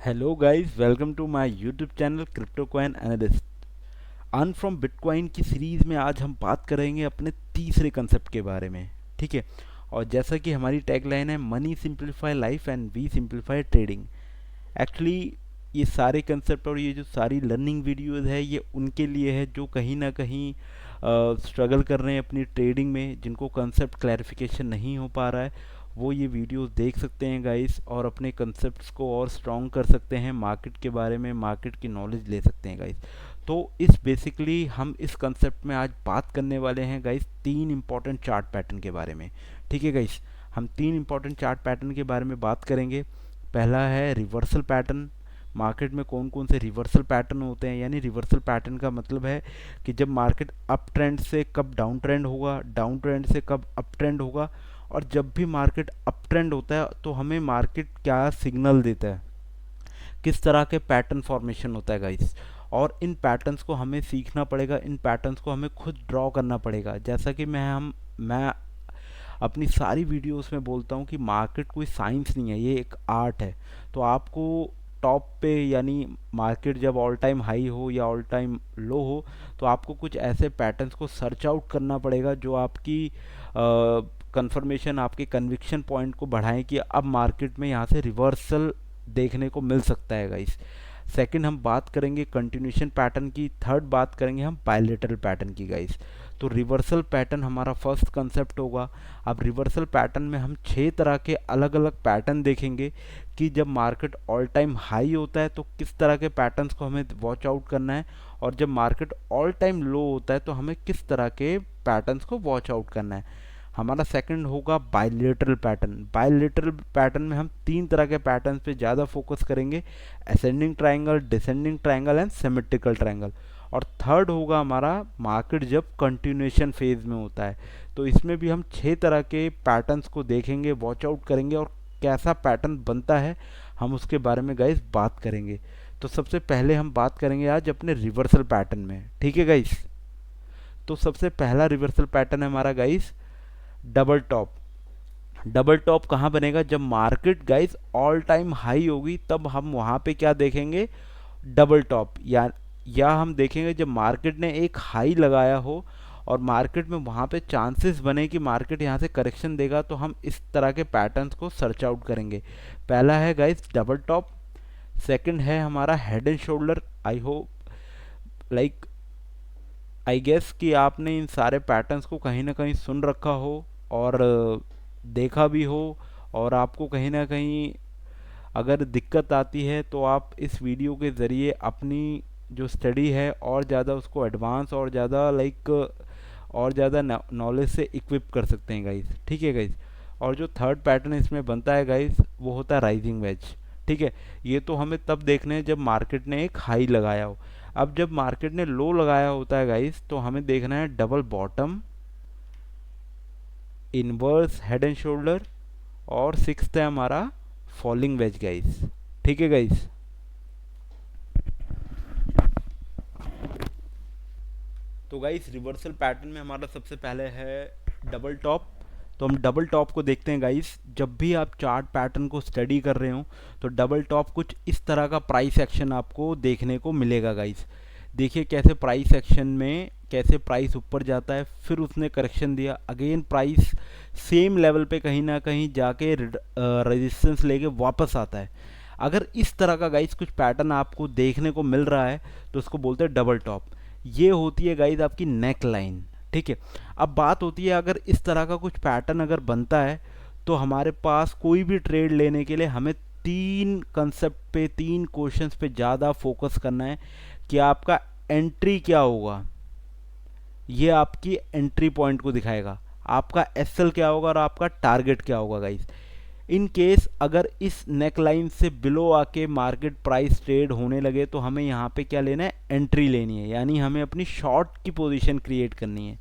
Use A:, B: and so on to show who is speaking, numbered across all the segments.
A: Hello guys, welcome to my YouTube channel crypto coin analyst. Earn from bitcoin की series में आज हम बात करेंगे अपने तीसरे कंसेप्ट के बारे में। ठीक है। और जैसा कि हमारी टैगलाइन है, money simplify life and we simplify trading. Actually ये सारे कंसेप्ट और ये जो सारी लर्निंग वीडियोस है, ये उनके लिए है जो कहीं ना कहीं स्ट्रगल कर रहे हैं अपनी ट्रेडिंग में, जिनको कंसेप्ट क्लैरिफिकेशन नहीं हो पा रहा है। वो ये वीडियोस देख सकते हैं गाइस, और अपने कंसेप्ट्स को और स्ट्रॉन्ग कर सकते हैं, मार्केट के बारे में मार्केट की नॉलेज ले सकते हैं गाइस। तो इस बेसिकली हम इस कंसेप्ट में आज बात करने वाले हैं गाइस तीन इंपॉर्टेंट चार्ट पैटर्न के बारे में। ठीक है गाइस, हम तीन इंपॉर्टेंट चार्ट पैटर्न के बारे में बात करेंगे। पहला है रिवर्सल पैटर्न। मार्केट में कौन कौन से रिवर्सल पैटर्न होते हैं, यानी रिवर्सल पैटर्न का मतलब है कि जब मार्केट अप ट्रेंड से कब डाउन ट्रेंड होगा, डाउन ट्रेंड से कब अप ट्रेंड होगा, और जब भी मार्केट अप ट्रेंड होता है तो हमें मार्केट क्या सिग्नल देता है, किस तरह के पैटर्न फॉर्मेशन होता है गाइस। और इन पैटर्न्स को हमें सीखना पड़ेगा, इन पैटर्न्स को हमें खुद ड्रॉ करना पड़ेगा। जैसा कि मैं अपनी सारी वीडियोस में बोलता हूँ कि मार्केट कोई साइंस नहीं है, ये एक आर्ट है। तो आपको टॉप पे, यानी मार्केट जब ऑल टाइम हाई हो या ऑल टाइम लो हो, तो आपको कुछ ऐसे पैटर्न्स को सर्च आउट करना पड़ेगा जो आपकी कंफर्मेशन, आपके कन्विक्शन पॉइंट को बढ़ाएं कि अब मार्केट में यहाँ से रिवर्सल देखने को मिल सकता है गाइस। सेकंड हम बात करेंगे कंटिन्यूशन पैटर्न की। थर्ड बात करेंगे हम बायलैटरल पैटर्न की गाइस। तो रिवर्सल पैटर्न हमारा फर्स्ट कंसेप्ट होगा। अब रिवर्सल पैटर्न में हम 6 तरह के अलग अलग पैटर्न देखेंगे कि जब मार्केट ऑल टाइम हाई होता है तो किस तरह के पैटर्न्स को हमें वॉच आउट करना है, और जब मार्केट ऑल टाइम लो होता है तो हमें किस तरह के पैटर्न्स को वॉच आउट करना है। हमारा सेकंड होगा बायलैटरल पैटर्न। बायलैटरल पैटर्न में हम 3 तरह के पैटर्न्स पे ज़्यादा फोकस करेंगे, ascending triangle, descending triangle and symmetrical triangle. और थर्ड होगा हमारा मार्केट जब कंटिन्यूएशन फेज में होता है, तो इसमें भी हम 6 तरह के पैटर्न्स को देखेंगे, वॉच आउट करेंगे, और कैसा पैटर्न बनता है हम उसके बारे में गाइस बात करेंगे। तो सबसे पहले हम बात करेंगे आज अपने रिवर्सल पैटर्न में। ठीक है गाइस, तो सबसे पहला रिवर्सल पैटर्न है हमारा guys double top. Double top कहाँ बनेगा? जब market guys all time high होगी तब हम वहाँ पे क्या देखेंगे? Double top. या हम देखेंगे जब मार्केट ने एक हाई लगाया हो और मार्केट में वहाँ पे चांसेस बने कि मार्केट यहाँ से करेक्शन देगा, तो हम इस तरह के पैटर्न्स को सर्च आउट करेंगे। पहला है गाइस डबल टॉप। सेकंड है हमारा head and shoulder. I hope like I guess कि आपने इन सारे पैटर्न्स को कहीं ना कहीं सुन रखा हो और देखा भी हो, और आपको कहीं ना कहीं अगर दिक्कत आती है तो आप इस वीडियो के ज़रिए अपनी जो स्टडी है और ज़्यादा उसको एडवांस और ज़्यादा और ज़्यादा नॉलेज से इक्विप कर सकते हैं गाइस। ठीक है गाइस। और जो थर्ड पैटर्न इसमें बनता है गाइस, वो होता है राइजिंग वेज। ठीक है। ये तो हमें तब देखना है जब मार्केट ने एक हाई लगाया हो। अब जब मार्केट ने लो लगाया होता है गाइस, तो हमें देखना है double bottom, inverse head and shoulder, और सिक्स्थ है हमारा फॉलिंग वेज गाइस। ठीक है गाइस। तो गाइस रिवर्सल पैटर्न में हमारा सबसे पहले है डबल टॉप। तो हम डबल टॉप को देखते हैं गाइस। जब भी आप चार्ट पैटर्न को स्टडी कर रहे हो तो डबल टॉप कुछ इस तरह का प्राइस एक्शन आपको देखने को मिलेगा गाइस। देखिए कैसे प्राइस एक्शन में कैसे प्राइस ऊपर जाता है, फिर उसने करेक्शन दिया, अगेन प्राइस सेम लेवल पे कहीं ना कहीं जाके रेजिस्टेंस लेके वापस आता है। अगर इस तरह का गाइस कुछ पैटर्न आपको देखने को मिल रहा है तो उसको बोलते हैं डबल टॉप। ये होती है गाइस आपकी नेक लाइन। ठीक है। अब बात होती है, अगर इस तरह का कुछ पैटर्न अगर बनता है तो हमारे पास कोई भी ट्रेड लेने के लिए हमें 3 कंसेप्ट पे, 3 क्वेश्चंस पे ज़्यादा फोकस करना है कि आपका एंट्री क्या होगा। ये आपकी एंट्री पॉइंट को दिखाएगा, आपका एसएल क्या होगा और आपका टारगेट क्या होगा गाइस। इन केस अगर इस नेक लाइन से बिलो आके मार्केट प्राइस ट्रेड होने लगे तो हमें यहाँ पे क्या लेना है? एंट्री लेनी है, यानी हमें अपनी शॉर्ट की पोजीशन क्रिएट करनी है।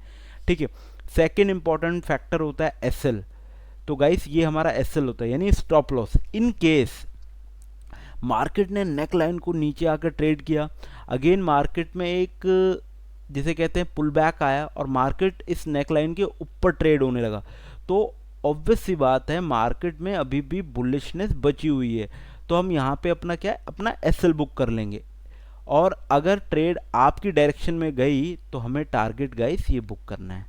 A: ठीक है। सेकेंड इंपॉर्टेंट फैक्टर होता है एसएल। तो गाइस ये हमारा एसएल होता है, यानी stop loss. In case market ने नेक लाइन को नीचे आकर ट्रेड किया, अगेन मार्केट में एक जिसे कहते हैं पुल बैक आया और मार्केट इस नेक लाइन के ऊपर ट्रेड होने लगा, तो ऑब्वियस सी बात है मार्केट में अभी भी बुलिशनेस बची हुई है। तो हम यहाँ पे अपना क्या है, अपना एसएल बुक कर लेंगे। और अगर ट्रेड आपकी डायरेक्शन में गई तो हमें टारगेट गाइस ये बुक करना है।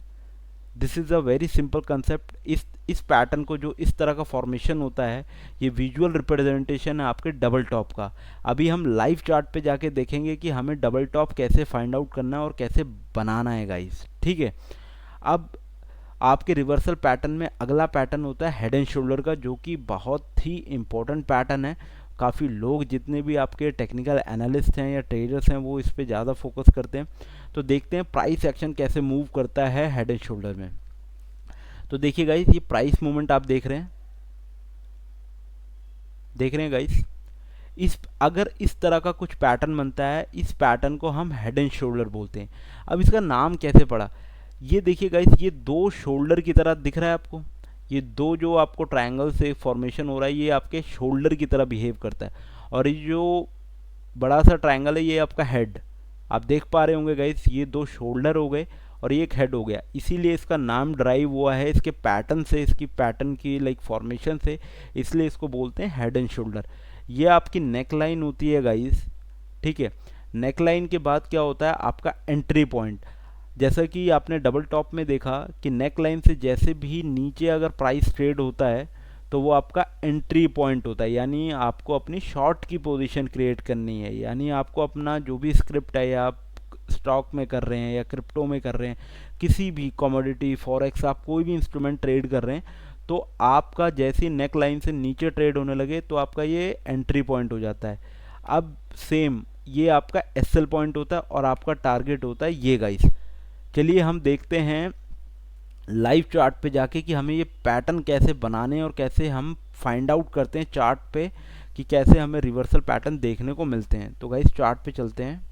A: This is a very simple concept. इस पैटर्न को, जो इस तरह का फॉर्मेशन होता है, ये विजुअल रिप्रेजेंटेशन है आपके डबल टॉप का। अभी हम लाइव चार्ट पे जाके देखेंगे कि हमें डबल टॉप कैसे फाइंड आउट करना है और कैसे बनाना है गाइस, ठीक है। अब आपके रिवर्सल पैटर्न में अगला पैटर्न होता है हेड एंड शोल्डर का, जो कि बहुत ही इंपॉर्टेंट पैटर्न है। काफ़ी लोग, जितने भी आपके टेक्निकल एनालिस्ट हैं या ट्रेडर्स हैं, वो इस पे ज़्यादा फोकस करते हैं। तो देखते हैं प्राइस एक्शन कैसे मूव करता है हेड एंड शोल्डर में। तो देखिए गाइस, ये प्राइस मूवमेंट आप देख रहे हैं गाइस। अगर इस तरह का कुछ पैटर्न बनता है, इस पैटर्न को हम हेड एंड शोल्डर बोलते हैं। अब इसका नाम कैसे पड़ा, ये देखिए गाइस, ये दो शोल्डर की तरह दिख रहा है आपको। ये दो जो आपको ट्रायंगल से फॉर्मेशन हो रहा है, ये आपके शोल्डर की तरह बिहेव करता है। और ये जो बड़ा सा ट्रायंगल है, ये आपका हेड। आप देख पा रहे होंगे गाइस, ये दो शोल्डर हो गए और ये एक हेड हो गया। इसीलिए इसका नाम ड्राइव हुआ है इसके पैटर्न से, इसकी पैटर्न की लाइक फॉर्मेशन से, इसलिए इसको बोलते हैं हेड एंड शोल्डर। ये आपकी नेक लाइन होती है गाइस, ठीक है। नेक लाइन के बाद क्या होता है, आपका एंट्री पॉइंट। जैसा कि आपने डबल टॉप में देखा कि नेक लाइन से जैसे भी नीचे अगर प्राइस ट्रेड होता है, तो वो आपका एंट्री पॉइंट होता है। यानी आपको अपनी शॉर्ट की पोजीशन क्रिएट करनी है, यानी आपको अपना जो भी स्क्रिप्ट है, या आप स्टॉक में कर रहे हैं या क्रिप्टो में कर रहे हैं, किसी भी कमोडिटी, फॉरेक्स, आप कोई भी इंस्ट्रूमेंट ट्रेड कर रहे हैं, तो आपका जैसे नेक लाइन से नीचे ट्रेड होने लगे तो आपका ये एंट्री पॉइंट हो जाता है। अब सेम ये आपका एसएल पॉइंट होता है और आपका टारगेट होता है ये गाइस। चलिए हम देखते हैं लाइव चार्ट पे जाके कि हमें ये पैटर्न कैसे बनाने हैं और कैसे हम फाइंड आउट करते हैं चार्ट पे कि कैसे हमें रिवर्सल पैटर्न देखने को मिलते हैं। तो गाइस चार्ट पे चलते हैं।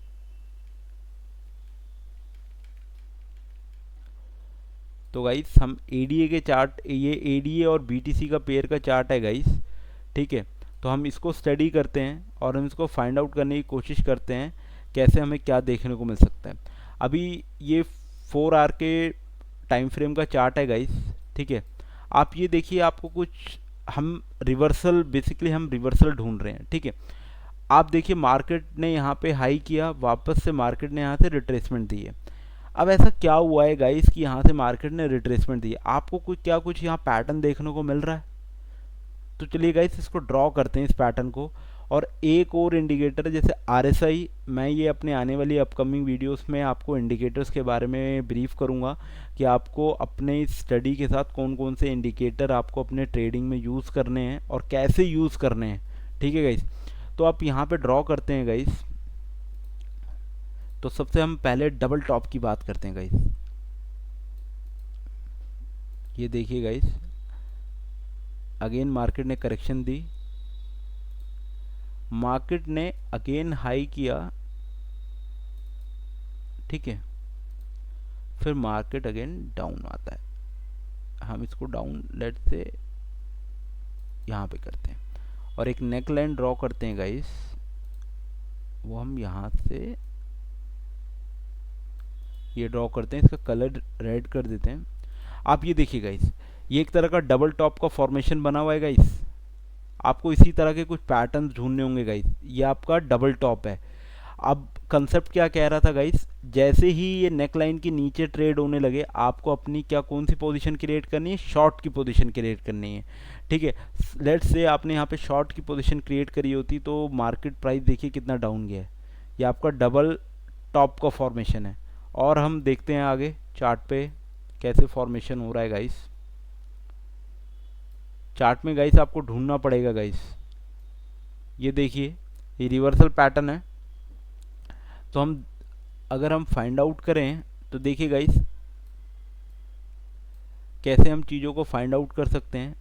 A: तो गाइस हम एडीए के चार्ट, ये एडीए और बीटीसी का पेयर का चार्ट है गाइस, ठीक है। तो हम इसको स्टडी करते हैं और हम इसको फाइंड आउट करने की कोशिश करते हैं कैसे हमें क्या देखने को मिल सकता है। अभी ये 4 आवर के टाइम फ्रेम का चार्ट है गाइस, ठीक है। आप ये देखिए, आपको कुछ हम रिवर्सल, बेसिकली हम रिवर्सल ढूंढ रहे हैं, ठीक है। आप देखिए मार्केट ने यहाँ पे हाई किया, वापस से मार्केट ने यहाँ से रिट्रेसमेंट दी है। अब ऐसा क्या हुआ है गाइस कि यहाँ से मार्केट ने रिट्रेसमेंट दी है, आपको कुछ यहाँ पैटर्न देखने को मिल रहा है? तो चलिए गाइस इसको ड्रॉ करते हैं इस पैटर्न को। और एक और इंडिकेटर जैसे आरएसआई, मैं ये अपने आने वाली अपकमिंग वीडियोस में आपको इंडिकेटर्स के बारे में ब्रीफ करूँगा कि आपको अपने स्टडी के साथ कौन कौन से इंडिकेटर आपको अपने ट्रेडिंग में यूज़ करने हैं और कैसे यूज़ करने हैं, ठीक है गाइस। तो आप यहाँ पे ड्रॉ करते हैं गाइस। तो सबसे हम पहले डबल टॉप की बात करते हैं गाइस। ये देखिए गाइस, अगेन मार्केट ने करेक्शन दी, मार्केट ने अगेन हाई किया, ठीक है। फिर मार्केट अगेन डाउन आता है। हम इसको डाउन लेट से यहाँ पे करते हैं और एक नेक लाइन ड्रॉ करते हैं गाइस। वो हम यहाँ से ये ड्रॉ करते हैं, इसका कलर रेड कर देते हैं। आप ये देखिए गाइस, ये एक तरह का डबल टॉप का फॉर्मेशन बना हुआ है गाइस। आपको इसी तरह के कुछ पैटर्न्स ढूंढने होंगे गाइस। ये आपका डबल टॉप है। अब कंसेप्ट क्या कह रहा था गाइस, जैसे ही ये नेक लाइन के नीचे ट्रेड होने लगे, आपको अपनी क्या कौन सी पोजीशन क्रिएट करनी है, शॉर्ट की पोजीशन क्रिएट करनी है, ठीक है। लेट्स से आपने यहाँ पे शॉर्ट की पोजीशन क्रिएट करी होती तो मार्केट प्राइस देखिए कितना डाउन गया है। ये आपका डबल टॉप का फॉर्मेशन है। और हम देखते हैं आगे चार्ट पे कैसे फॉर्मेशन हो रहा है गाइस। चार्ट में गाइस आपको ढूंढना पड़ेगा गाइस। ये देखिए, ये रिवर्सल पैटर्न है। तो हम अगर हम फाइंड आउट करें तो देखिए गाइस कैसे हम चीज़ों को फाइंड आउट कर सकते हैं।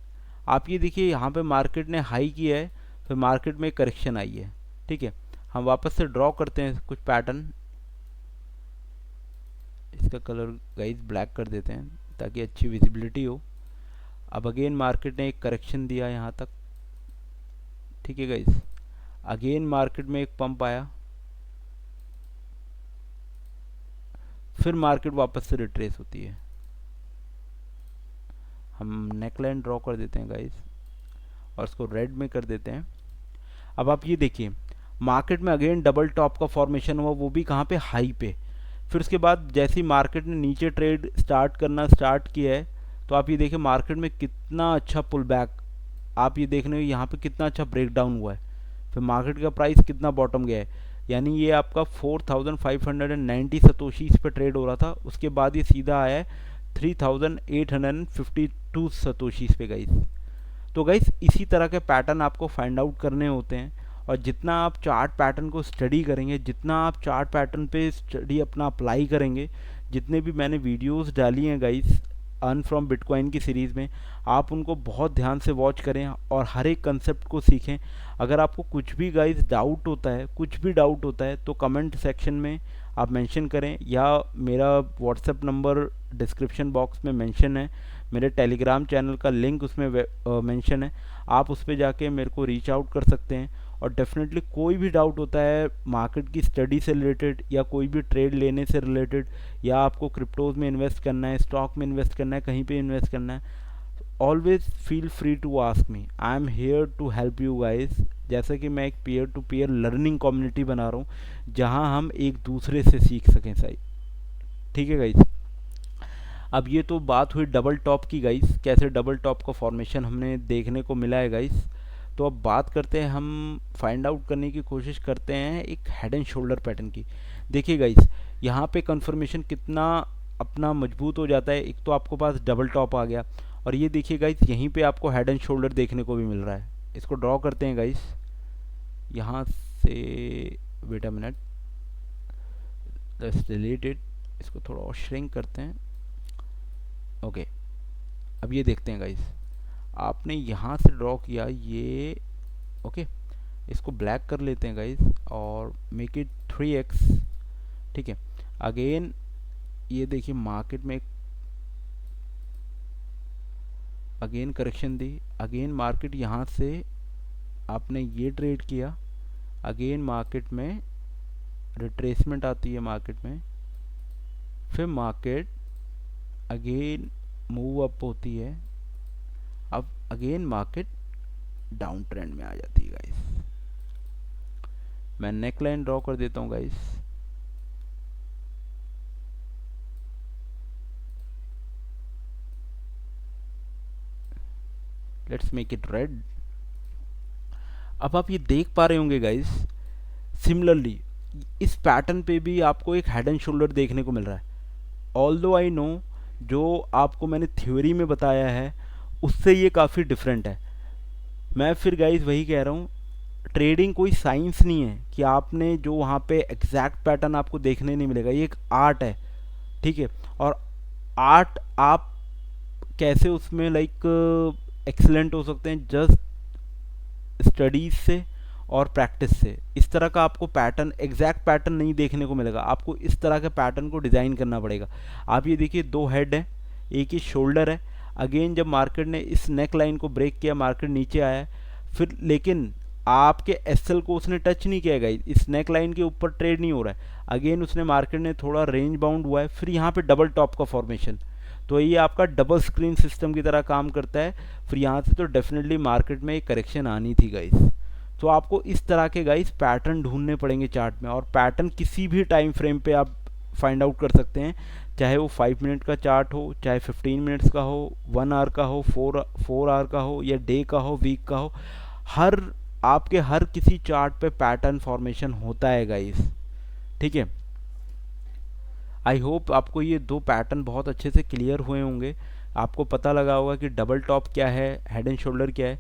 A: आप ये देखिए, यहाँ पे मार्केट ने हाई किया है, फिर मार्केट में करेक्शन आई है, ठीक है। हम वापस से ड्रॉ करते हैं कुछ पैटर्न। इसका कलर गाइस ब्लैक कर देते हैं ताकि अच्छी विजिबिलिटी हो। अब अगेन मार्केट ने एक करेक्शन दिया यहाँ तक, ठीक है गाइस। अगेन मार्केट में एक पंप आया, फिर मार्केट वापस से रिट्रेस होती है। हम नेकलाइन ड्रॉ कर देते हैं गाइस और इसको रेड में कर देते हैं। अब आप ये देखिए, मार्केट में अगेन डबल टॉप का फॉर्मेशन हुआ, वो भी कहाँ पे, हाई पे। फिर उसके बाद जैसे ही मार्केट ने नीचे ट्रेड स्टार्ट किया है, तो आप ये देखिए मार्केट में कितना अच्छा पुल बैक, आप ये देख रहे हो यहाँ पे कितना अच्छा ब्रेक डाउन हुआ है। फिर मार्केट का प्राइस कितना बॉटम गया है, यानी ये आपका 4590 सतोशीज पे ट्रेड हो रहा था, उसके बाद ये सीधा आया है 3852 सतोशीज पे गाइस। तो गाइस इसी तरह के पैटर्न आपको फाइंड आउट करने होते हैं, और जितना आप चार्ट पैटर्न को स्टडी करेंगे, जितना आप चार्ट पैटर्न पे स्टडी अपना अप्लाई करेंगे, जितने भी मैंने वीडियोस डाली हैं गाइस अर्न फ्रॉम बिटकॉइन की सीरीज़ में, आप उनको बहुत ध्यान से वॉच करें और हर एक कंसेप्ट को सीखें। अगर आपको कुछ भी गाइस डाउट होता है, कुछ भी डाउट होता है, तो कमेंट सेक्शन में आप मेंशन करें, या मेरा व्हाट्सएप नंबर डिस्क्रिप्शन बॉक्स में मेंशन है, मेरे टेलीग्राम चैनल का लिंक उसमें मेंशन है, आप उस पर जाके मेरे को रीच आउट कर सकते हैं। और डेफिनेटली कोई भी डाउट होता है मार्केट की स्टडी से रिलेटेड, या कोई भी ट्रेड लेने से रिलेटेड, या आपको क्रिप्टोज में इन्वेस्ट करना है, स्टॉक में इन्वेस्ट करना है, कहीं पे इन्वेस्ट करना है, always feel free to ask me, I am here to help you guys. जैसे कि मैं एक peer to peer learning community बना रहा हूँ, जहाँ हम एक दूसरे से सीख सकें सही। ठीक है गाइस। अब ये तो बात हुई डबल टॉप की गाइस, कैसे डबल टॉप का फॉर्मेशन हमने देखने को मिला है गाइस। तो अब बात करते हैं, हम फाइंड आउट करने की कोशिश करते हैं एक हेड एंड शोल्डर पैटर्न की। देखिए गाइस, यहाँ पे कंफर्मेशन कितना अपना मजबूत हो जाता है। एक तो आपको पास डबल टॉप आ गया, और ये देखिए गाइस यहीं पे आपको हेड एंड शोल्डर देखने को भी मिल रहा है। इसको ड्रॉ करते हैं गाइस यहाँ से, wait a minute, let's delete it, इसको थोड़ा और श्रिंक करते हैं। ओके, अब ये देखते हैं गाइस, आपने यहाँ से ड्रॉ किया ये, ओके, इसको ब्लैक कर लेते हैं गाइस और मेक इट 3x। ठीक है, अगेन ये देखिए मार्केट में अगेन करेक्शन दी, अगेन मार्केट यहाँ से आपने ये ट्रेड किया, अगेन मार्केट में रिट्रेसमेंट आती है मार्केट में, फिर मार्केट अगेन मूव अप होती है, अब अगेन मार्केट डाउन ट्रेंड में आ जाती है गाइस। मैं नेक लाइन ड्रॉ कर देता हूँ guys. Let's make it red. अब आप ये देख पा रहे होंगे गाइस, सिमिलरली इस पैटर्न पे भी आपको एक हेड एंड शोल्डर देखने को मिल रहा है। ऑल्दो आई नो जो आपको मैंने थ्योरी में बताया है उससे ये काफ़ी डिफरेंट है। मैं फिर गाइस वही कह रहा हूँ, ट्रेडिंग कोई साइंस नहीं है कि आपने जो वहाँ पे एग्जैक्ट पैटर्न आपको देखने नहीं मिलेगा, ये एक आर्ट है। ठीक है, और आर्ट आप कैसे उसमें लाइक एक्सीलेंट हो सकते हैं, जस्ट स्टडीज से और प्रैक्टिस से। इस तरह का आपको पैटर्न, एग्जैक्ट पैटर्न नहीं देखने को मिलेगा, आपको इस तरह के पैटर्न को डिज़ाइन करना पड़ेगा। आप ये देखिए दो हेड हैं, एक ही शोल्डर है। अगेन जब मार्केट ने इस नेक लाइन को ब्रेक किया, मार्केट नीचे आया, फिर लेकिन आपके एसएल को उसने टच नहीं किया गाइस, इस नेक लाइन के ऊपर ट्रेड नहीं हो रहा है। अगेन उसने मार्केट ने थोड़ा रेंज बाउंड हुआ है, फिर यहाँ पे डबल टॉप का फॉर्मेशन, तो ये आपका डबल स्क्रीन सिस्टम की तरह काम करता है। फिर यहाँ से तो डेफिनेटली मार्केट में एक करेक्शन आनी थी गाइस। तो आपको इस तरह के गाइस पैटर्न ढूंढने पड़ेंगे चार्ट में, और पैटर्न किसी भी टाइम फ्रेम पे आप फाइंड आउट कर सकते हैं, चाहे वो 5 मिनट का चार्ट हो, चाहे 15 मिनट्स का हो, 1 आवर का हो, 4 आवर का हो, या डे का हो, वीक का हो, हर आपके हर किसी चार्ट पे पैटर्न फॉर्मेशन होता है गाइस। ठीक है, आई होप आपको ये दो पैटर्न बहुत अच्छे से क्लियर हुए होंगे, आपको पता लगा होगा कि डबल टॉप क्या है, हेड एंड शोल्डर क्या है।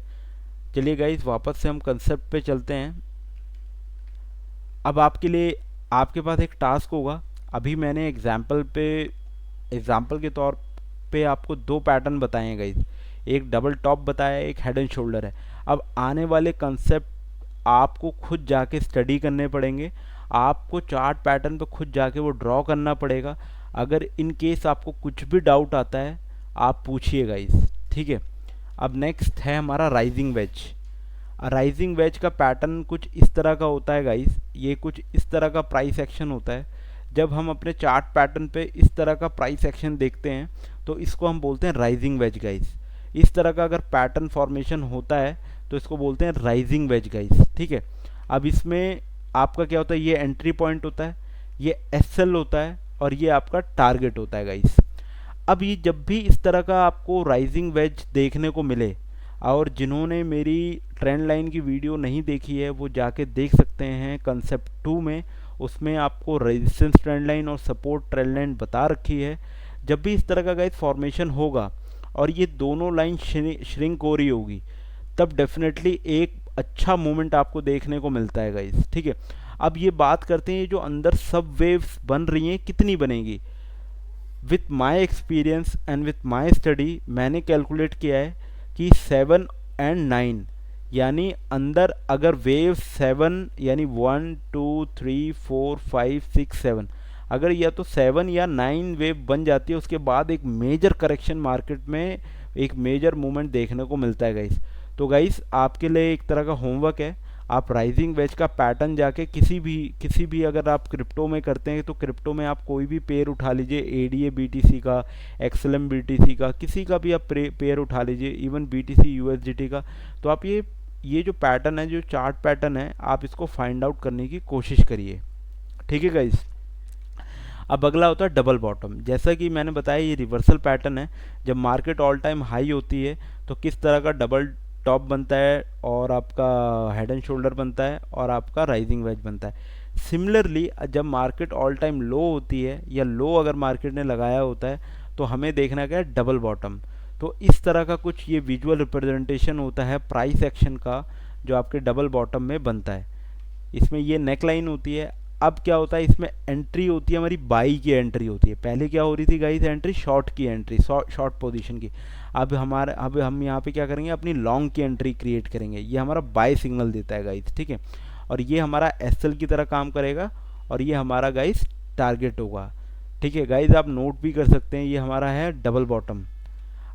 A: चलिए गाइस वापस से हम कंसेप्ट पे चलते हैं। अब आपके लिए, आपके पास एक टास्क होगा। अभी मैंने एग्जाम्पल के तौर पे आपको दो पैटर्न बताए हैं गाइस, एक डबल टॉप बताया है, एक हेड एंड शोल्डर है। अब आने वाले कंसेप्ट आपको खुद जाके स्टडी करने पड़ेंगे, आपको चार्ट पैटर्न पे खुद जाके वो ड्रॉ करना पड़ेगा। अगर इन केस आपको कुछ भी डाउट आता है आप पूछिए गाइस। ठीक है, अब नेक्स्ट है हमारा राइजिंग वेज। राइजिंग वेज का पैटर्न कुछ इस तरह का होता है गाइस, ये कुछ इस तरह का प्राइस एक्शन होता है। जब हम अपने चार्ट पैटर्न पे इस तरह का प्राइस एक्शन देखते हैं तो इसको हम बोलते हैं राइजिंग वेज गाइस। इस तरह का अगर पैटर्न फॉर्मेशन होता है तो इसको बोलते हैं राइजिंग वेज गाइस, ठीक है। अब इसमें आपका क्या होता है, ये एंट्री पॉइंट होता है, ये एसएल होता है और ये आपका टारगेट होता है गाइस। अब ये जब भी इस तरह का आपको राइजिंग वेज देखने को मिले, और जिन्होंने मेरी ट्रेंड लाइन की वीडियो नहीं देखी है वो जाके देख सकते हैं कंसेप्ट 2 में, उसमें आपको रेजिस्टेंस ट्रेंड लाइन और सपोर्ट ट्रेंड लाइन बता रखी है। जब भी इस तरह का गाइस फॉर्मेशन होगा और ये दोनों लाइन श्रिंक हो रही होगी, तब डेफिनेटली एक अच्छा मूवमेंट आपको देखने को मिलता है गाइस, ठीक है। अब ये बात करते हैं जो अंदर सब वेव्स बन रही हैं कितनी बनेगी। With my experience and with my study मैंने कैलकुलेट किया है कि 7 एंड 9, यानी अंदर अगर वेव 7 यानी 1 2 3 4 5 6 7, अगर या तो 7 या 9 वेव बन जाती है, उसके बाद एक मेजर करेक्शन मार्केट में एक मेजर मूवमेंट देखने को मिलता है गाइस। तो गाइस आपके लिए एक तरह का होमवर्क है, आप राइजिंग वेज का पैटर्न जाके किसी भी अगर आप क्रिप्टो में करते हैं तो क्रिप्टो में आप कोई भी पेयर उठा लीजिए, एडीए बीटीसी का, एक्सएलएम बीटीसी का, किसी का भी आप पेयर उठा लीजिए, इवन बीटीसी यूएसडीटी का। तो आप ये जो पैटर्न है, जो चार्ट पैटर्न है, आप इसको फाइंड आउट करने की कोशिश करिए, ठीक है गाइस। अब अगला होता है डबल बॉटम। जैसा कि मैंने बताया ये रिवर्सल पैटर्न है, जब मार्केट ऑल टाइम हाई होती है तो किस तरह का डबल टॉप बनता है और आपका हेड एंड शोल्डर बनता है और आपका राइजिंग वेज बनता है। सिमिलरली जब मार्केट ऑल टाइम लो होती है या लो अगर मार्केट ने लगाया होता है तो हमें देखना क्या है, डबल बॉटम। तो इस तरह का कुछ ये विजुअल रिप्रेजेंटेशन होता है प्राइस एक्शन का जो आपके डबल बॉटम में बनता है। इसमें ये नेक लाइन होती है। अब क्या होता है, इसमें एंट्री होती है हमारी, बाई की एंट्री होती है। पहले क्या हो रही थी गाइस, एंट्री शॉर्ट की एंट्री, शॉर्ट पोजीशन की। अब हम यहाँ पे क्या करेंगे, अपनी लॉन्ग की एंट्री क्रिएट करेंगे। ये हमारा बाय सिग्नल देता है गाइस, ठीक है। और ये हमारा एसएल की तरह काम करेगा और ये हमारा गाइस टारगेट होगा, ठीक है। गाइस आप नोट भी कर सकते हैं, ये हमारा है डबल बॉटम।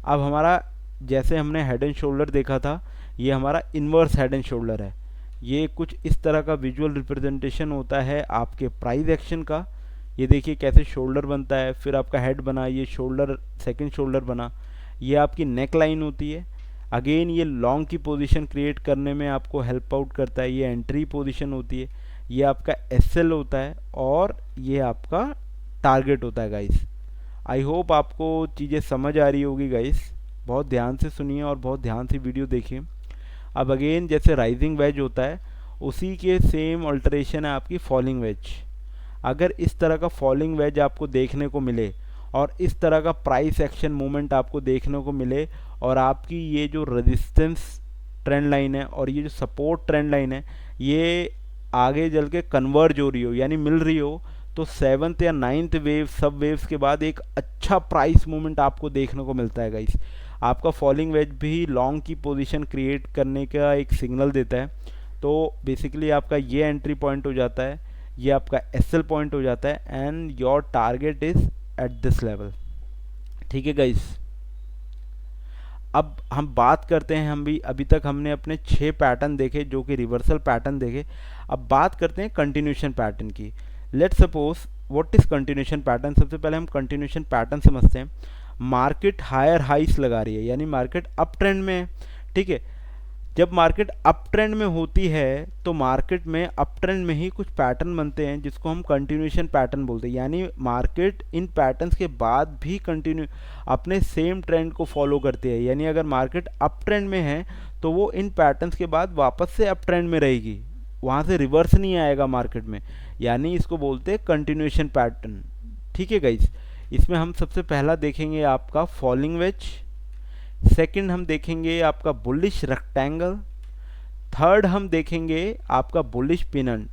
A: अब हमारा जैसे हमने हेड एंड शोल्डर देखा था, ये हमारा इन्वर्स हेड एंड शोल्डर है। ये कुछ इस तरह का विजुअल रिप्रेजेंटेशन होता है आपके प्राइस एक्शन का। ये देखिए कैसे शोल्डर बनता है, फिर आपका हेड बना, ये शोल्डर, सेकंड शोल्डर बना, ये आपकी नेक लाइन होती है। अगेन ये लॉन्ग की पोजीशन क्रिएट करने में आपको हेल्प आउट करता है, ये एंट्री पोजीशन होती है, ये आपका एसएल होता है और ये आपका टारगेट होता है गाइस। आई होप आपको चीज़ें समझ आ रही होगी गाइस, बहुत ध्यान से सुनिए और बहुत ध्यान से वीडियो देखिए। अब अगेन जैसे राइजिंग वेज होता है उसी के सेम अल्टरेशन है आपकी फॉलिंग वेज। अगर इस तरह का फॉलिंग वेज आपको देखने को मिले और इस तरह का प्राइस एक्शन मूवमेंट आपको देखने को मिले और आपकी ये जो रेजिस्टेंस ट्रेंड लाइन है और ये जो सपोर्ट ट्रेंड लाइन है ये आगे चल के कन्वर्ज हो रही हो, यानी मिल रही हो, तो 7th या 9th वेव, सब वेव्स के बाद एक अच्छा प्राइस मूवमेंट आपको देखने को मिलता है गाइस। आपका फॉलिंग वेज भी लॉन्ग की पोजीशन क्रिएट करने का एक सिग्नल देता है। तो बेसिकली आपका ये एंट्री पॉइंट हो जाता है, ये आपका एसएल पॉइंट हो जाता है and your target is at this level, ठीक है गाइस। अब हम बात करते हैं, हम भी अभी तक हमने अपने 6 पैटर्न देखे जो कि रिवर्सल पैटर्न देखे। अब बात करते हैं कंटिन्यूशन पैटर्न की। Let's suppose what is continuation pattern. सबसे पहले हम कंटिन्यूशन पैटर्न समझते हैं। मार्केट हायर हाइस लगा रही है, यानी मार्केट अप ट्रेंड में है, ठीक है। जब मार्केट अप ट्रेंड में होती है तो मार्केट में अप ट्रेंड में ही कुछ पैटर्न बनते हैं जिसको हम कंटिन्यूशन पैटर्न बोलते हैं। यानी मार्केट इन पैटर्न्स के बाद भी कंटिन्यू अपने सेम ट्रेंड को फॉलो करती है। यानी अगर मार्केट अप ट्रेंड में है तो वो इन पैटर्न्स के बाद वापस से अप ट्रेंड में रहेगी, वहाँ से रिवर्स नहीं आएगा मार्केट में, यानी इसको बोलते हैं कंटिन्यूशन पैटर्न, ठीक है गाइस। इसमें हम सबसे पहला देखेंगे आपका फॉलिंग वेज, सेकंड हम देखेंगे आपका बुलिश रेक्टेंगल, थर्ड हम देखेंगे आपका बुलिश पिनंट।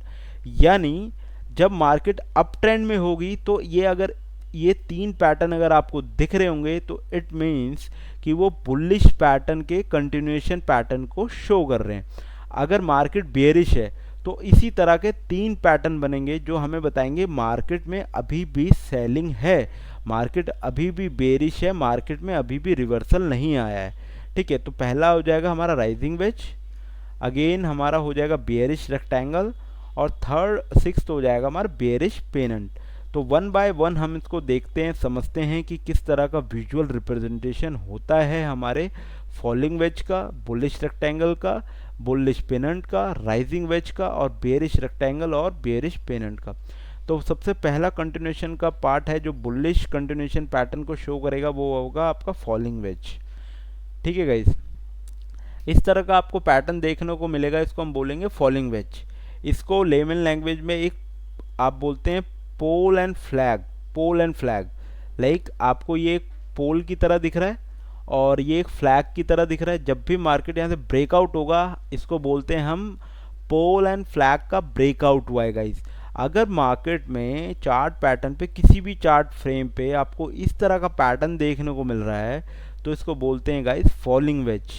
A: यानी जब मार्केट अप ट्रेंड में होगी तो ये अगर ये 3 पैटर्न अगर आपको दिख रहे होंगे तो इट मीन्स कि वो बुलिश पैटर्न के कंटिन्यूएशन पैटर्न को शो कर रहे हैं। अगर मार्केट बेयरिश है तो इसी तरह के 3 पैटर्न बनेंगे जो हमें बताएंगे मार्केट में अभी भी सेलिंग है, मार्केट अभी भी बेरिश है, मार्केट में अभी भी रिवर्सल नहीं आया है, ठीक है। तो पहला हो जाएगा हमारा राइजिंग वेज, अगेन हमारा हो जाएगा बेरिश रेक्टेंगल और थर्ड 6th हो जाएगा हमारा बेरिश पेनेंट। तो 1 बाय 1 हम इसको देखते हैं, समझते हैं कि किस तरह का विजुअल रिप्रेजेंटेशन होता है हमारे फॉलिंग वेज का, बुलिश रेक्टेंगल का, बुलिश पेनेंट का, राइजिंग वेज का और बेरिश रेक्टेंगल और बेरिश पेनेंट का। तो सबसे पहला कंटिन्यूएशन का पार्ट है जो बुलिश कंटिन्यूएशन पैटर्न को शो करेगा, वो होगा आपका फॉलिंग वेज। ठीक है गाइस, इस तरह का आपको पैटर्न देखने को मिलेगा, इसको हम बोलेंगे फॉलिंग वेज। इसको लेमन लैंग्वेज में एक आप बोलते हैं pole and flag, pole and flag. Like आपको ये एक पोल की तरह दिख रहा है और ये एक फ्लैग की तरह दिख रहा है। जब भी मार्केट यहाँ से ब्रेकआउट होगा, इसको बोलते हैं हम पोल एंड फ्लैग का ब्रेकआउट हुआ है गाइस। अगर मार्केट में चार्ट पैटर्न पे, किसी भी चार्ट फ्रेम पे आपको इस तरह का पैटर्न देखने को मिल रहा है, तो इसको बोलते हैं गाइस फॉलिंग वेज।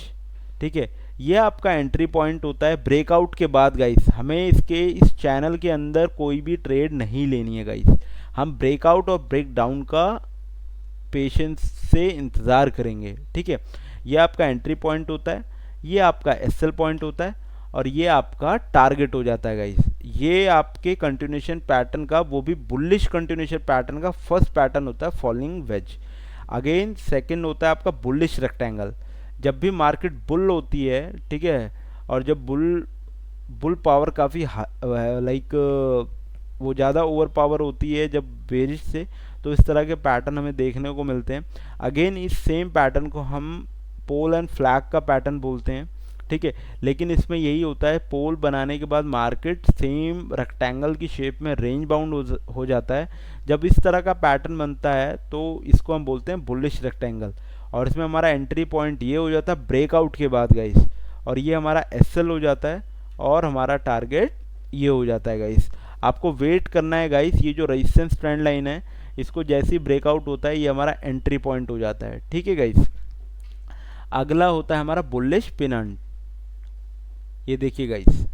A: ठीक है, ये आपका एंट्री पॉइंट होता है ब्रेकआउट के बाद गाइस। हमें इस चैनल के अंदर कोई भी ट्रेड नहीं लेनी है गाइस, हम ब्रेकआउट और ब्रेक डाउन का पेशेंस से इंतज़ार करेंगे। ठीक है, ये आपका एंट्री पॉइंट होता है, ये आपका एसएल पॉइंट होता है और ये आपका टारगेट हो जाता है गाइस। ये आपके कंटिन्यूएशन पैटर्न का, वो भी बुलिश कंटिन्यूएशन पैटर्न का फर्स्ट पैटर्न होता है फॉलिंग वेज। अगेन सेकंड होता है आपका बुलिश रेक्टेंगल। जब भी मार्केट बुल होती है, ठीक है, और जब बुल पावर काफ़ी लाइक वो ज़्यादा ओवर पावर होती है जब बेरिश से, तो इस तरह के पैटर्न हमें देखने को मिलते हैं। अगेन इस सेम पैटर्न को हम पोल एंड फ्लैग का पैटर्न बोलते हैं। ठीक है, लेकिन इसमें यही होता है, पोल बनाने के बाद मार्केट सेम रेक्टेंगल की शेप में रेंज बाउंड हो जाता है। जब इस तरह का पैटर्न बनता है तो इसको हम बोलते हैं बुलिश रेक्टेंगल, और इसमें हमारा एंट्री पॉइंट ये हो जाता है ब्रेकआउट के बाद गाइस, और ये हमारा एसएल हो जाता है और हमारा टारगेट ये हो जाता है गाइस। आपको वेट करना है गाइस, ये जो रेजिस्टेंस ट्रेंड लाइन है, इसको जैसे ही ब्रेकआउट होता है ये हमारा एंट्री पॉइंट हो जाता है। ठीक है गाइस, अगला होता है हमारा बुलिश पेनेंट। ये देखिए गाइस,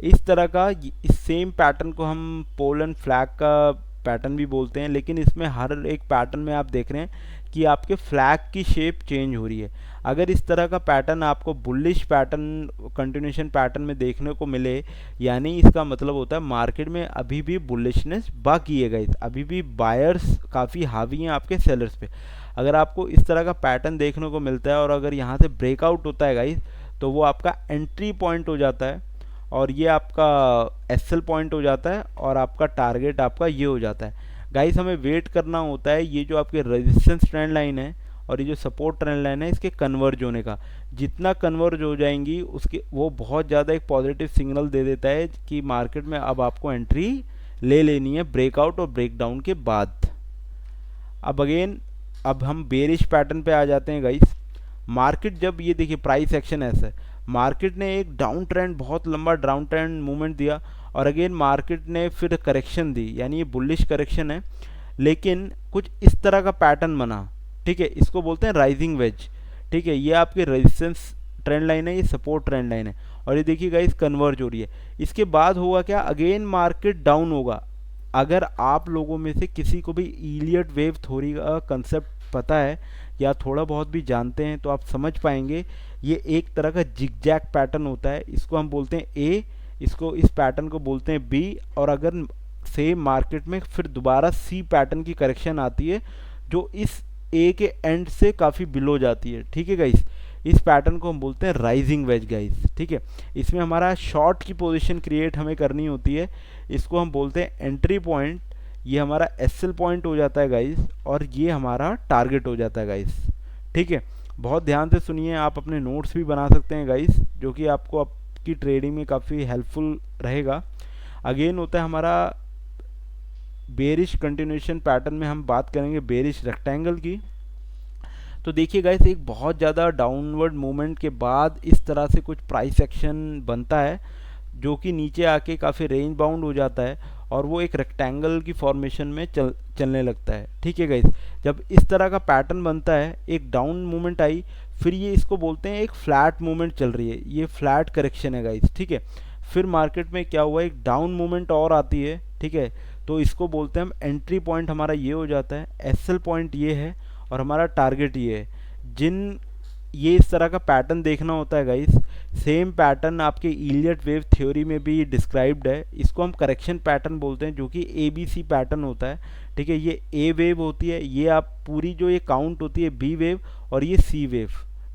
A: इस तरह का इस सेम पैटर्न को हम पोल एंड फ्लैग का पैटर्न भी बोलते हैं, लेकिन इसमें हर एक पैटर्न में आप देख रहे हैं कि आपके फ्लैग की शेप चेंज हो रही है। अगर इस तरह का पैटर्न आपको बुलिश पैटर्न कंटिन्यूएशन पैटर्न में देखने को मिले, यानी इसका मतलब होता है मार्केट में अभी भी बुलिशनेस बाकी है गाइस, अभी भी बायर्स काफ़ी हावी हैं आपके सेलर्स पे। अगर आपको इस तरह का पैटर्न देखने को मिलता है और अगर यहाँ से ब्रेकआउट होता है गाइस, तो वो आपका एंट्री पॉइंट हो जाता है और ये आपका एसएल पॉइंट हो जाता है और आपका टारगेट आपका ये हो जाता है गाइस। हमें वेट करना होता है ये जो आपके रेजिस्टेंस ट्रेंड लाइन है और ये जो सपोर्ट ट्रेंड लाइन है, इसके कन्वर्ज होने का। जितना कन्वर्ज हो जाएंगी उसके वो बहुत ज़्यादा एक पॉजिटिव सिग्नल दे देता है कि मार्केट में अब आपको एंट्री ले लेनी है ब्रेकआउट और ब्रेकडाउन के बाद। अब अगेन अब हम बेरिश पैटर्न पे आ जाते हैं गाइस। मार्केट जब ये देखिए प्राइस एक्शन ऐसा है, मार्केट ने एक डाउन ट्रेंड, बहुत लंबा डाउन ट्रेंड मूवमेंट दिया और अगेन मार्केट ने फिर करेक्शन दी, यानी ये बुलिश करेक्शन है, लेकिन कुछ इस तरह का पैटर्न बना। ठीक है, इसको बोलते हैं राइजिंग वेज। ठीक है, ये आपकी रेजिस्टेंस ट्रेंड लाइन है, ये सपोर्ट ट्रेंड लाइन है और ये देखिए गाइस कन्वर्ज हो रही है। इसके बाद होगा क्या, अगेन मार्केट डाउन होगा। अगर आप लोगों में से किसी को भी इलियट वेव थ्योरी का कंसेप्ट पता है या थोड़ा बहुत भी जानते हैं तो आप समझ पाएंगे, ये एक तरह का जिगजैग पैटर्न होता है। इसको हम बोलते हैं ए, इसको इस पैटर्न को बोलते हैं बी, और अगर सेम मार्केट में फिर दोबारा सी पैटर्न की करेक्शन आती है जो इस ए के एंड से काफ़ी बिलो जाती है। ठीक है गाइस, इस पैटर्न को हम बोलते हैं राइजिंग वेज गाइस। ठीक है, इसमें हमारा शॉर्ट की पोजीशन क्रिएट हमें करनी होती है, इसको हम बोलते हैं एंट्री पॉइंट। ये हमारा एसएल पॉइंट हो जाता है गाइस और ये हमारा टारगेट हो जाता है गाइस। ठीक है, बहुत ध्यान से सुनिए, आप अपने नोट्स भी बना सकते हैं गाइस, जो कि आपको आपकी ट्रेडिंग में काफ़ी हेल्पफुल रहेगा। अगेन होता है हमारा बेरिश कंटिन्यूएशन पैटर्न में हम बात करेंगे बेरिश रेक्टेंगल की। तो देखिए गाइस, एक बहुत ज़्यादा डाउनवर्ड मूवमेंट के बाद इस तरह से कुछ प्राइस एक्शन बनता है जो कि नीचे आके काफ़ी रेंज बाउंड हो जाता है और वो एक रेक्टेंगल की फॉर्मेशन में चलने लगता है। ठीक है गाइस, जब इस तरह का पैटर्न बनता है, एक डाउन मूवमेंट आई, फिर ये इसको बोलते हैं एक फ्लैट मूवमेंट चल रही है, ये फ्लैट करेक्शन है गाइस। ठीक है, फिर मार्केट में क्या हुआ, एक डाउन मूवमेंट और आती है। ठीक है, तो इसको बोलते हैं हम एंट्री पॉइंट, हमारा ये हो जाता है, एसएल पॉइंट ये है और हमारा टारगेट ये है। ये इस तरह का पैटर्न देखना होता है गाइस। सेम पैटर्न आपके इलियट वेव थ्योरी में भी डिस्क्राइब्ड है, इसको हम करेक्शन पैटर्न बोलते हैं, जो कि ABC पैटर्न होता है। ठीक है, ये ए वेव होती है, ये आप पूरी जो ये काउंट होती है बी वेव और ये सी वेव।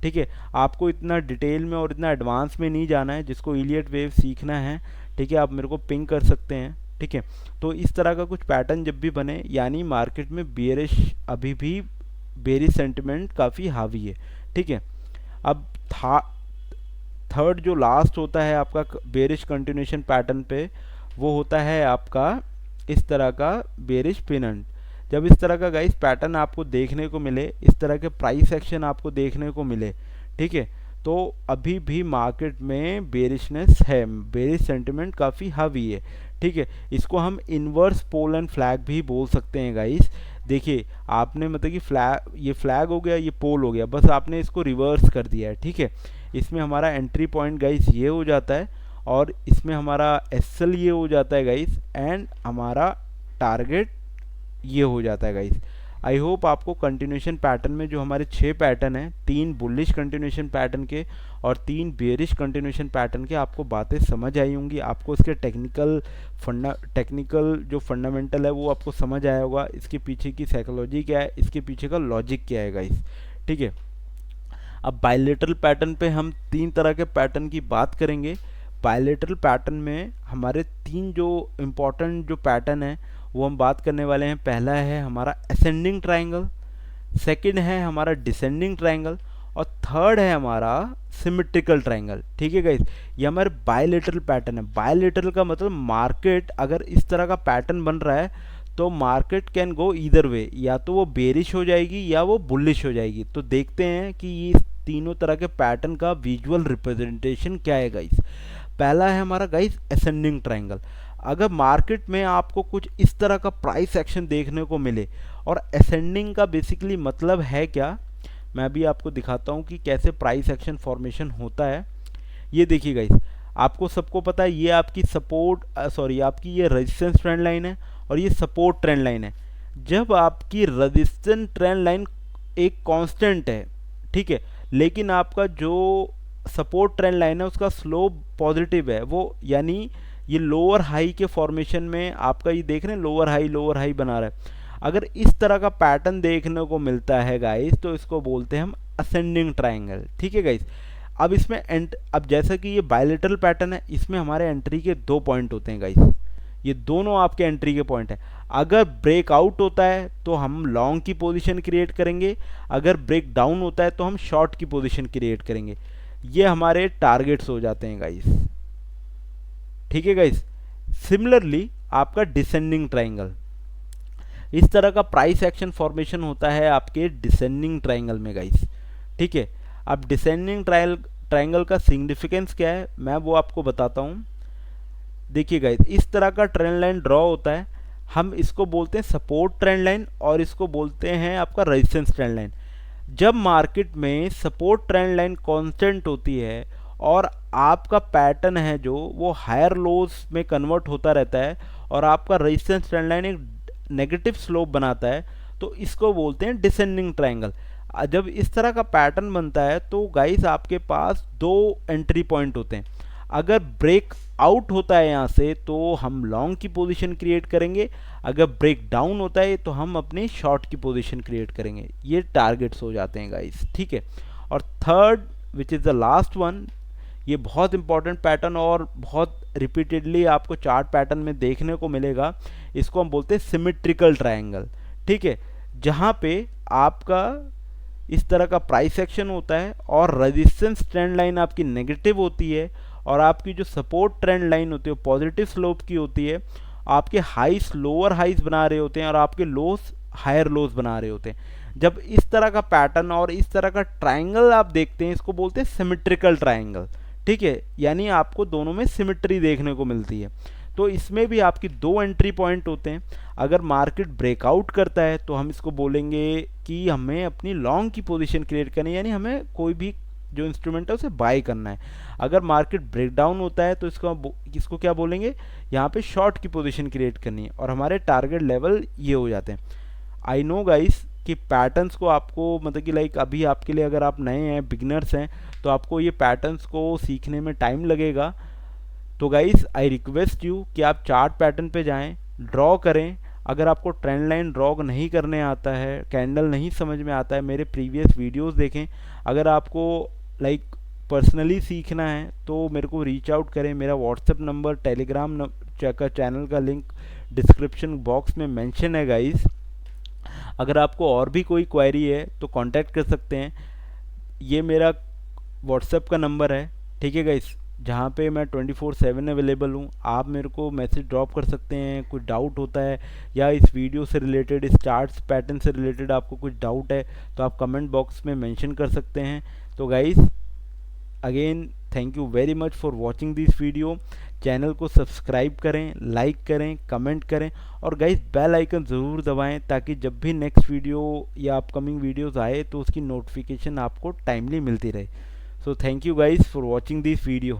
A: ठीक है, आपको इतना डिटेल में और इतना एडवांस में नहीं जाना है। जिसको इलियट वेव सीखना है, ठीक है, आप मेरे को पिंग कर सकते हैं। ठीक है, तो इस तरह का कुछ पैटर्न जब भी बने, यानी मार्केट में बेरिश, अभी भी बेरिश सेंटिमेंट काफ़ी हावी है। ठीक है, अब थर्ड जो लास्ट होता है आपका बेरिश कंटिन्यूशन पैटर्न पे, वो होता है आपका इस तरह का बेरिश पिनंट। जब इस तरह का गाइस पैटर्न आपको देखने को मिले, इस तरह के प्राइस एक्शन आपको देखने को मिले, ठीक है, तो अभी भी मार्केट में बेरिशनेस है, बेरिश सेंटिमेंट काफ़ी हावी है। ठीक है, इसको हम इन्वर्स पोल एंड फ्लैग भी बोल सकते हैं गाइस। देखिए, आपने मतलब कि ये फ्लैग हो गया, ये पोल हो गया, बस आपने इसको रिवर्स कर दिया है। ठीक है, इसमें हमारा एंट्री पॉइंट गाइस ये हो जाता है, और इसमें हमारा एसएल ये हो जाता है गाइस, एंड हमारा टारगेट ये हो जाता है गाइस। आई होप आपको कंटिन्यूशन पैटर्न में जो हमारे 6 पैटर्न हैं, 3 बुलिश कंटिन्यूशन पैटर्न के और 3 बेरिश कंटिन्यूशन पैटर्न के, आपको बातें समझ आई होंगी। आपको इसके टेक्निकल जो फंडामेंटल है वो आपको समझ आया होगा। इसके पीछे की साइकोलॉजी क्या है, इसके पीछे का लॉजिक क्या है गाइस। ठीक है, अब बायलेटरल पैटर्न पे हम 3 तरह के पैटर्न की बात करेंगे। बायलेटरल पैटर्न में हमारे 3 जो इम्पोर्टेंट जो पैटर्न है वो हम बात करने वाले हैं। पहला है हमारा असेंडिंग ट्रायंगल, सेकंड है हमारा डिसेंडिंग ट्रायंगल, और थर्ड है हमारा सिमेट्रिकल ट्रायंगल। ठीक है गाइस, ये हमारे बायलेटरल पैटर्न है। बायलेटरल का मतलब मार्केट अगर इस तरह का पैटर्न बन रहा है तो market can go either way, या तो वो बेरिश हो जाएगी या वो बुलिश हो जाएगी। तो देखते हैं कि ये तीनों तरह के पैटर्न का विजुअल रिप्रेजेंटेशन क्या है गाइस। पहला है हमारा गाइस असेंडिंग ट्रायंगल। अगर मार्केट में आपको कुछ इस तरह का प्राइस एक्शन देखने को मिले, और असेंडिंग का बेसिकली मतलब है क्या, मैं भी आपको दिखाता हूँ कि कैसे प्राइस एक्शन फॉर्मेशन होता है। ये देखिए गाइस, आपको सबको पता है ये आपकी आपकी ये रेजिस्टेंस ट्रेंड लाइन है और ये सपोर्ट ट्रेंड लाइन है। जब आपकी रेजिस्टेंस ट्रेंड लाइन एक कांस्टेंट है, ठीक है, लेकिन आपका जो सपोर्ट ट्रेंड लाइन है उसका स्लोप पॉजिटिव है, वो यानी ये लोअर हाई के फॉर्मेशन में आपका ये देख रहे हैं लोअर हाई बना रहा है। अगर इस तरह का पैटर्न देखने को मिलता है गाइस तो इसको बोलते हैं हम असेंडिंग ट्रायंगल। ठीक है गाइस, अब इसमें अब जैसा कि ये बायलेटरल पैटर्न है, इसमें हमारे एंट्री के 2 पॉइंट होते हैं गाइस। ये दोनों आपके एंट्री के पॉइंट है। अगर ब्रेकआउट होता है तो हम लॉन्ग की पोजीशन क्रिएट करेंगे, अगर ब्रेक डाउन होता है तो हम शॉर्ट की पोजीशन क्रिएट करेंगे। ये हमारे टारगेट्स हो जाते हैं गाइस। ठीक है गाइस, सिमिलरली आपका डिसेंडिंग ट्रायंगल, इस तरह का प्राइस एक्शन फॉर्मेशन होता है आपके डिसेंडिंग ट्रायंगल में गाइस। ठीक है, अब डिसेंडिंग ट्रायंगल का सिग्निफिकेंस क्या है मैं वो आपको बताता हूँ। देखिए गाइस, इस तरह का ट्रेंड लाइन ड्रॉ होता है, हम इसको बोलते हैं सपोर्ट ट्रेंड लाइन और इसको बोलते हैं आपका रेजिस्टेंस ट्रेंड लाइन। जब मार्केट में सपोर्ट ट्रेंड लाइन कांस्टेंट होती है और आपका पैटर्न है जो वो हायर लोज में कन्वर्ट होता रहता है और आपका रेजिस्टेंस ट्रेंड लाइन एक नेगेटिव स्लोप बनाता है, तो इसको बोलते हैं डिसेंडिंग ट्रायंगल। जब इस तरह का पैटर्न बनता है तो गाइस आपके पास 2 एंट्री पॉइंट होते हैं। अगर ब्रेक आउट होता है यहाँ से तो हम लॉन्ग की पोजीशन क्रिएट करेंगे, अगर ब्रेक डाउन होता है तो हम अपनी शॉर्ट की पोजीशन क्रिएट करेंगे। ये टारगेट्स हो जाते हैं गाइस। ठीक है, और third which is the last one, ये बहुत इंपॉर्टेंट पैटर्न और बहुत रिपीटेडली आपको चार्ट पैटर्न में देखने को मिलेगा। इसको हम बोलते हैं सिमेट्रिकल ट्रायंगल। ठीक है, जहाँ पे आपका इस तरह का प्राइस एक्शन होता है और रेजिस्टेंस ट्रेंड लाइन आपकी नेगेटिव होती है और आपकी जो सपोर्ट ट्रेंड लाइन होती है पॉजिटिव स्लोप की होती है। आपके हाइस लोअर हाइस बना रहे होते हैं और आपके लोस हायर लोस बना रहे होते हैं। जब इस तरह का पैटर्न और इस तरह का ट्रायंगल आप देखते हैं, इसको बोलते हैं सिमेट्रिकल ट्रायंगल। ठीक है, यानी आपको दोनों में सिमेट्री देखने को मिलती है। तो इसमें भी आपकी 2 एंट्री पॉइंट होते हैं। अगर मार्केट ब्रेकआउट करता है तो हम इसको बोलेंगे कि हमें अपनी लॉन्ग की पोजीशन क्रिएट करनी है, यानी हमें कोई भी जो इंस्ट्रूमेंट है उसे बाय करना है। अगर मार्केट ब्रेकडाउन होता है तो इसको क्या बोलेंगे, यहाँ पे शॉर्ट की पोजीशन क्रिएट करनी है और हमारे टारगेट लेवल ये हो जाते हैं। आई नो गाइस कि पैटर्न्स को आपको मतलब कि लाइक अभी आपके लिए अगर आप नए हैं, बिगनर्स हैं, तो आपको ये पैटर्न्स को सीखने में टाइम लगेगा। तो गाइस आई रिक्वेस्ट यू कि आप चार्ट पैटर्न पे जाएं, ड्रॉ करें, अगर आपको ट्रेंड लाइन ड्रॉ नहीं करने आता है, कैंडल नहीं समझ में आता है, मेरे प्रीवियस वीडियोस देखें। अगर आपको लाइक पर्सनली सीखना है तो मेरे को रीच आउट करें। मेरा व्हाट्सएप नंबर, टेलीग्राम का चैनल का लिंक डिस्क्रिप्शन बॉक्स में मेंशन है गाइस। अगर आपको और भी कोई क्वेरी है तो कांटेक्ट कर सकते हैं। ये मेरा व्हाट्सएप का नंबर है, ठीक है गाइस, जहाँ पे मैं 24/7 अवेलेबल हूँ। आप मेरे को मैसेज ड्रॉप कर सकते हैं, कुछ डाउट होता है या इस वीडियो से रिलेटेड, इस चार्ट्स पैटर्न से रिलेटेड आपको कुछ डाउट है तो आप कमेंट बॉक्स में मेंशन कर सकते हैं। तो guys again thank you very much for watching this video. Channel को सब्सक्राइब करें, लाइक करें, कमेंट करें और गाइस बेल आइकन ज़रूर दबाएं ताकि जब भी नेक्स्ट वीडियो या अपकमिंग वीडियोस आए तो उसकी नोटिफिकेशन आपको टाइमली मिलती रहे। So thank you guys for watching this video.